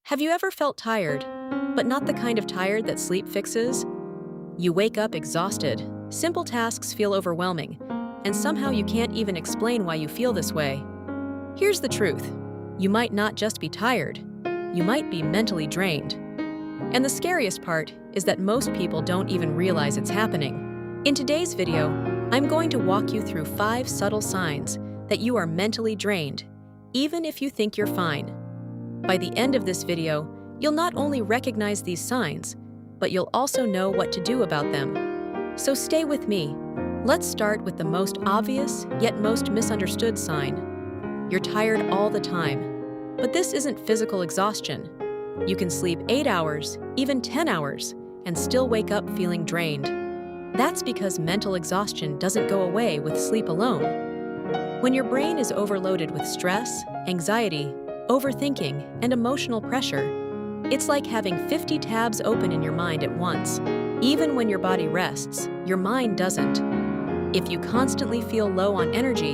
Have you ever felt tired, but not the kind of tired that sleep fixes? You wake up exhausted, simple tasks feel overwhelming, and somehow you can't even explain why you feel this way. Here's the truth. You might not just be tired, you might be mentally drained. And the scariest part is that most people don't even realize it's happening. In today's video, I'm going to walk you through 5 subtle signs that you are mentally drained, even if you think you're fine. By the end of this video, you'll not only recognize these signs, but you'll also know what to do about them. So stay with me. Let's start with the most obvious, yet most misunderstood sign. You're tired all the time. But this isn't physical exhaustion. You can sleep 8 hours, even 10 hours, and still wake up feeling drained. That's because mental exhaustion doesn't go away with sleep alone. When your brain is overloaded with stress, anxiety, overthinking, and emotional pressure, it's like having 50 tabs open in your mind at once. Even when your body rests, your mind doesn't. If you constantly feel low on energy,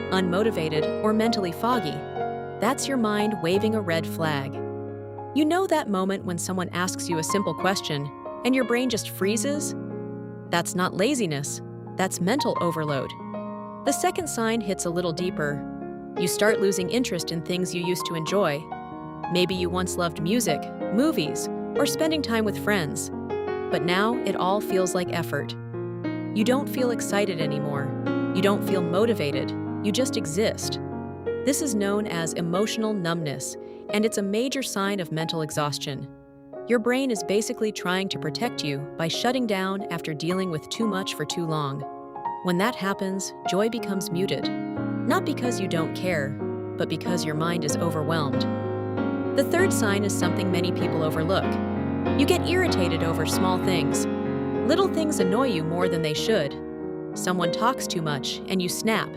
unmotivated, or mentally foggy, that's your mind waving a red flag. You know that moment when someone asks you a simple question and your brain just freezes? That's not laziness, that's mental overload. The second sign hits a little deeper. You start losing interest in things you used to enjoy. Maybe you once loved music, movies, or spending time with friends. But now it all feels like effort. You don't feel excited anymore. You don't feel motivated. You just exist. This is known as emotional numbness, and it's a major sign of mental exhaustion. Your brain is basically trying to protect you by shutting down after dealing with too much for too long. When that happens, joy becomes muted. Not because you don't care, but because your mind is overwhelmed. The third sign is something many people overlook. You get irritated over small things. Little things annoy you more than they should. Someone talks too much and you snap.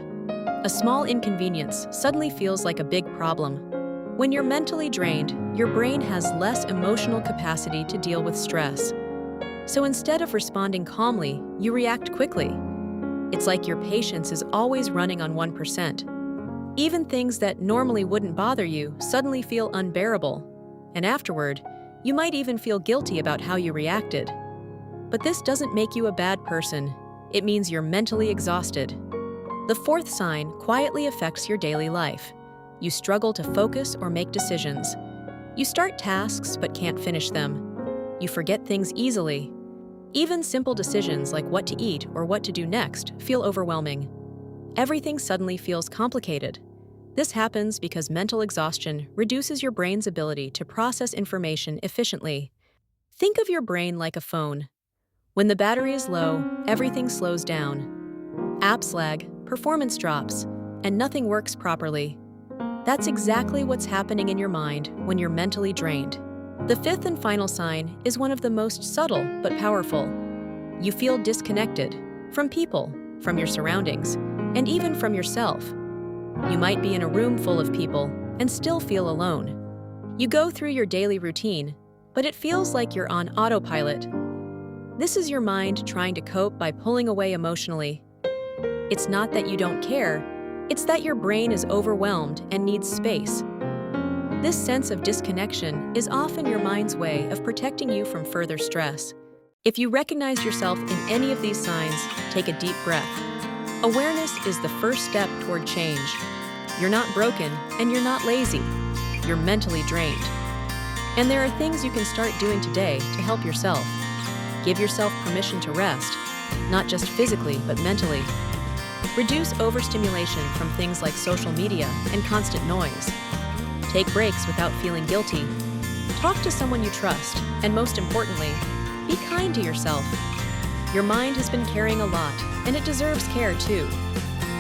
A small inconvenience suddenly feels like a big problem. When you're mentally drained, your brain has less emotional capacity to deal with stress. So instead of responding calmly, you react quickly. It's like your patience is always running on 1%. Even things that normally wouldn't bother you suddenly feel unbearable. And afterward, you might even feel guilty about how you reacted. But this doesn't make you a bad person. It means you're mentally exhausted. The fourth sign quietly affects your daily life. You struggle to focus or make decisions. You start tasks but can't finish them. You forget things easily. Even simple decisions like what to eat or what to do next feel overwhelming. Everything suddenly feels complicated. This happens because mental exhaustion reduces your brain's ability to process information efficiently. Think of your brain like a phone. When the battery is low, everything slows down. Apps lag, performance drops, and nothing works properly. That's exactly what's happening in your mind when you're mentally drained. The fifth and final sign is one of the most subtle but powerful. You feel disconnected from people, from your surroundings, and even from yourself. You might be in a room full of people and still feel alone. You go through your daily routine, but it feels like you're on autopilot. This is your mind trying to cope by pulling away emotionally. It's not that you don't care, it's that your brain is overwhelmed and needs space. This sense of disconnection is often your mind's way of protecting you from further stress. If you recognize yourself in any of these signs, take a deep breath. Awareness is the first step toward change. You're not broken and you're not lazy. You're mentally drained. And there are things you can start doing today to help yourself. Give yourself permission to rest, not just physically, but mentally. Reduce overstimulation from things like social media and constant noise. Take breaks without feeling guilty. Talk to someone you trust, and most importantly, be kind to yourself. Your mind has been carrying a lot, and it deserves care too.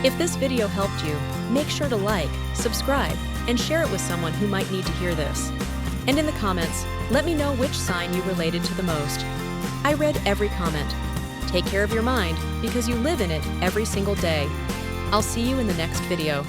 If this video helped you, make sure to like, subscribe, and share it with someone who might need to hear this. And in the comments, let me know which sign you related to the most. I read every comment. Take care of your mind, because you live in it every single day. I'll see you in the next video.